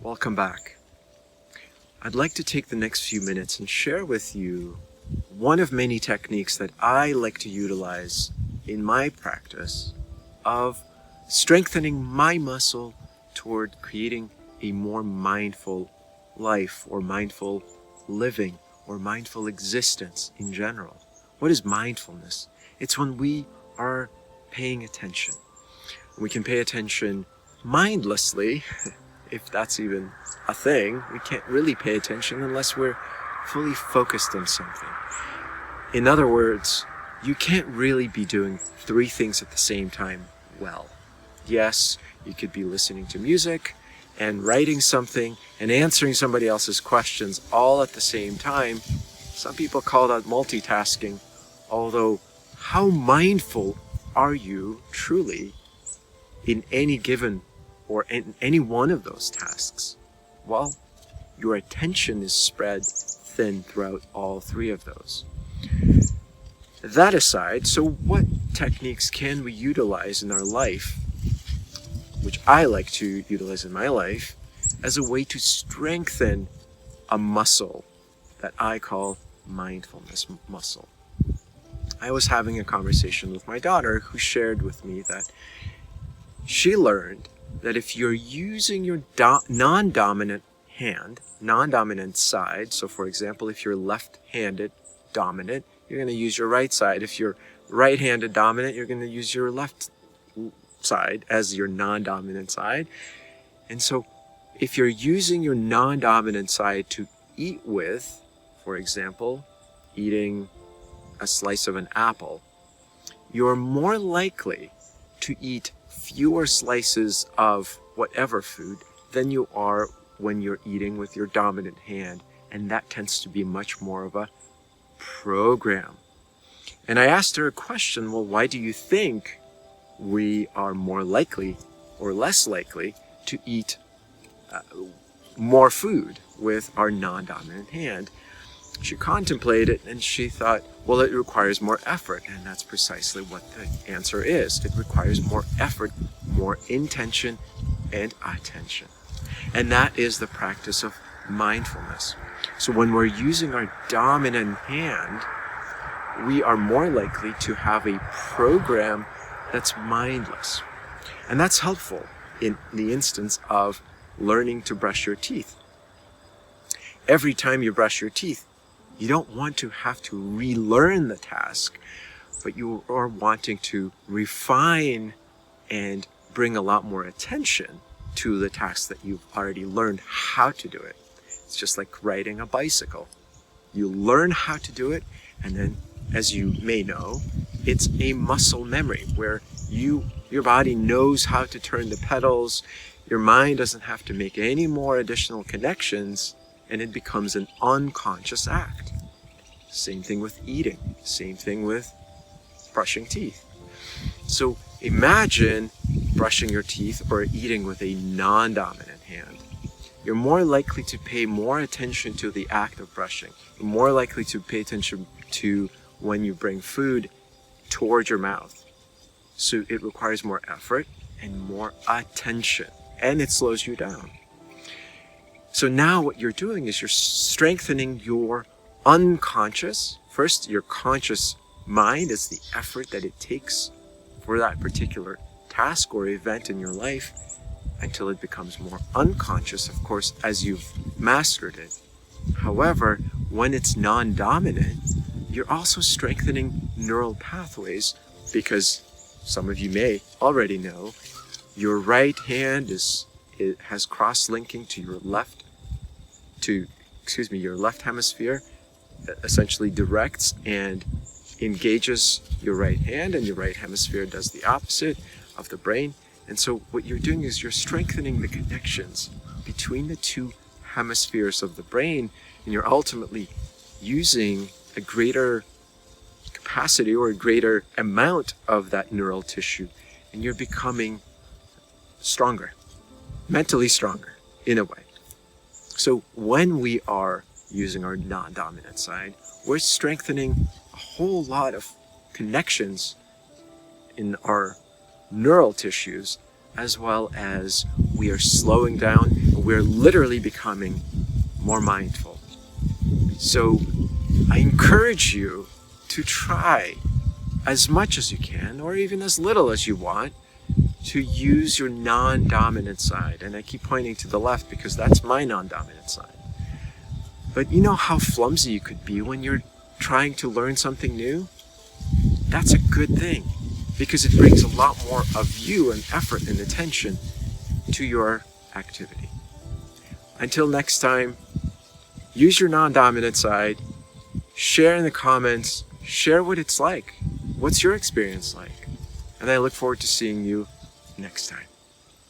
Welcome back. I'd like to take the next few minutes and share with you one of many techniques that I like to utilize in my practice of strengthening my muscle toward creating a more mindful life or mindful living or mindful existence in general. What is mindfulness? It's when we are paying attention. We can pay attention mindlessly, if that's even a thing. We can't really pay attention unless we're fully focused on something. In other words, you can't really be doing three things at the same time well. Yes, you could be listening to music and writing something and answering somebody else's questions all at the same time. Some people call that multitasking, although how mindful are you truly in any given or in any one of those tasks? Well, your attention is spread thin throughout all three of those. That aside, so what techniques can we utilize in our life, which I like to utilize in my life, as a way to strengthen a muscle that I call mindfulness muscle? I was having a conversation with my daughter who shared with me that she learned that if you're using your non-dominant hand, non-dominant side, so for example, if you're left-handed dominant, you're going to use your right side. If you're right-handed dominant, you're going to use your left side as your non-dominant side. And so if you're using your non-dominant side to eat with, for example, eating a slice of an apple, you're more likely to eat fewer slices of whatever food than you are when you're eating with your dominant hand, and that tends to be much more of a program. And I asked her a question, well, why do you think we are more likely or less likely to eat more food with our non-dominant hand? She contemplated and she thought, well, it requires more effort. And that's precisely what the answer is. It requires more effort, more intention, and attention. And that is the practice of mindfulness. So when we're using our dominant hand, we are more likely to have a program that's mindless. And that's helpful in the instance of learning to brush your teeth. Every time you brush your teeth, you don't want to have to relearn the task, but you are wanting to refine and bring a lot more attention to the task that you've already learned how to do it. It's just like riding a bicycle. You learn how to do it, and then, as you may know, it's a muscle memory where your body knows how to turn the pedals. Your mind doesn't have to make any more additional connections, and it becomes an unconscious act. Same thing with eating. Same thing with brushing teeth. So imagine brushing your teeth or eating with a non-dominant hand. You're more likely to pay more attention to the act of brushing. You're more likely to pay attention to when you bring food towards your mouth. So it requires more effort and more attention, and it slows you down. So now what you're doing is you're strengthening your unconscious. First, your conscious mind is the effort that it takes for that particular task or event in your life until it becomes more unconscious, of course, as you've mastered it. However, when it's non-dominant, you're also strengthening neural pathways because some of you may already know your right hand has cross-linking to your left hemisphere, essentially directs and engages your right hand, and your right hemisphere does the opposite of the brain. And so what you're doing is you're strengthening the connections between the two hemispheres of the brain, and you're ultimately using a greater capacity or a greater amount of that neural tissue, and you're becoming stronger, mentally stronger in a way. So when we are using our non-dominant side, we're strengthening a whole lot of connections in our neural tissues, as well as we are slowing down, and we're literally becoming more mindful. So I encourage you to try as much as you can, or even as little as you want, to use your non-dominant side. And I keep pointing to the left because that's my non-dominant side. But you know how flimsy you could be when you're trying to learn something new? That's a good thing, because it brings a lot more of you and effort and attention to your activity. Until next time, use your non-dominant side, share in the comments, share what it's like. What's your experience like? And I look forward to seeing you next time.